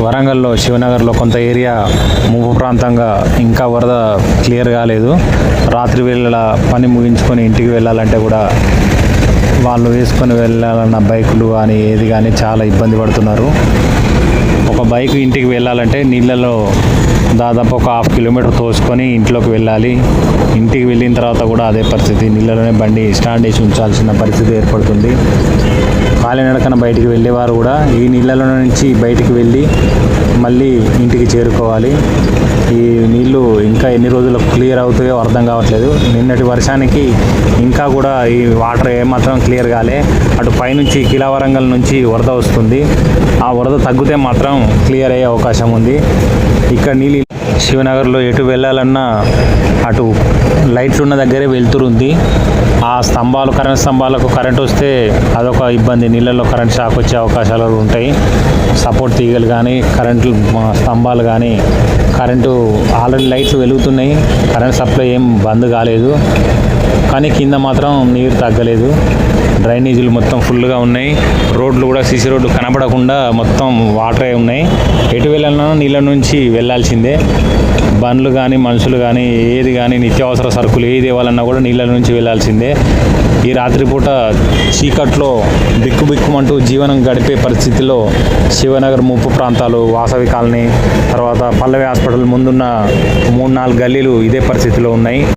వరంగల్లో శివనగర్లో కొంత ఏరియా ముంపు ప్రాంతంగా ఇంకా వరద క్లియర్ కాలేదు. రాత్రి వేళ పని ముగించుకొని ఇంటికి వెళ్ళాలంటే కూడా వాళ్ళు వేసుకొని వెళ్ళాలన్న బైకులు కానీ ఏది కానీ చాలా ఇబ్బంది పడుతున్నారు. ఒక బైక్ ఇంటికి వెళ్ళాలంటే నీళ్ళలో దాదాపు ఒక 1/2 కిలోమీటర్ తోసుకొని ఇంట్లోకి వెళ్ళాలి. ఇంటికి వెళ్ళిన తర్వాత కూడా అదే పరిస్థితి, నీళ్ళలోనే బండి స్టాండ్ వేసి ఉంచాల్సిన పరిస్థితి ఏర్పడుతుంది. కాలినడకన బయటికి వెళ్ళేవారు కూడా ఈ నీళ్ళలో నుంచి బయటికి వెళ్ళి మళ్ళీ ఇంటికి చేరుకోవాలి. ఈ నీళ్లు ఇంకా ఎన్ని రోజులకు క్లియర్ అవుతాయో అర్థం కావట్లేదు. నిన్నటి వర్షానికి ఇంకా కూడా ఈ వాటర్ ఏమాత్రం క్లియర్ కాలే. అటు పైనుంచి కిలావరంగల్ నుంచి వరద వస్తుంది. ఆ వరద తగ్గితే మాత్రం క్లియర్ అయ్యే అవకాశం ఉంది. ఇక్కడ నీళ్ళు శివనగర్లో ఎటు వెళ్ళాలన్నా అటు లైట్లు ఉన్న దగ్గరే వెళ్తురుంది. ఆ స్తంభాలు, కరెంట్ స్తంభాలకు కరెంట్ వస్తే అదొక ఇబ్బంది. నీళ్ళల్లో కరెంట్ షాక్ వచ్చే అవకాశాలు ఉంటాయి. సపోర్ట్ తీగలు కానీ, కరెంటు స్తంభాలు కానీ, కరెంటు ఆల్రెడీ లైట్లు వెలుగుతున్నాయి. కరెంట్ సప్లై ఏం బంద్ కాలేదు, కానీ కింద మాత్రం నీరు తగ్గలేదు. డ్రైనేజీలు మొత్తం ఫుల్గా ఉన్నాయి. రోడ్లు కూడా సీసీ రోడ్లు కనబడకుండా మొత్తం వాటరే ఉన్నాయి. ఎటు వెళ్ళాలన్నా నీళ్ళ నుంచి వెళ్ళాల్సిందే. బండ్లు కానీ, మనుషులు కానీ, ఏది కానీ, నిత్యావసర సరుకులు ఏది ఇవ్వాలన్నా కూడా నీళ్ళ నుంచి వెళ్ళాల్సిందే. ఈ రాత్రిపూట చీకట్లో బిక్కుబిక్కుమంటూ జీవనం గడిపే పరిస్థితిలో శివనగర్ ముప్పు ప్రాంతాలు, వాసవి కాలనీ, తర్వాత పల్లవి హాస్పిటల్ ముందున్న 3-4 గల్లీలు ఇదే పరిస్థితిలో ఉన్నాయి.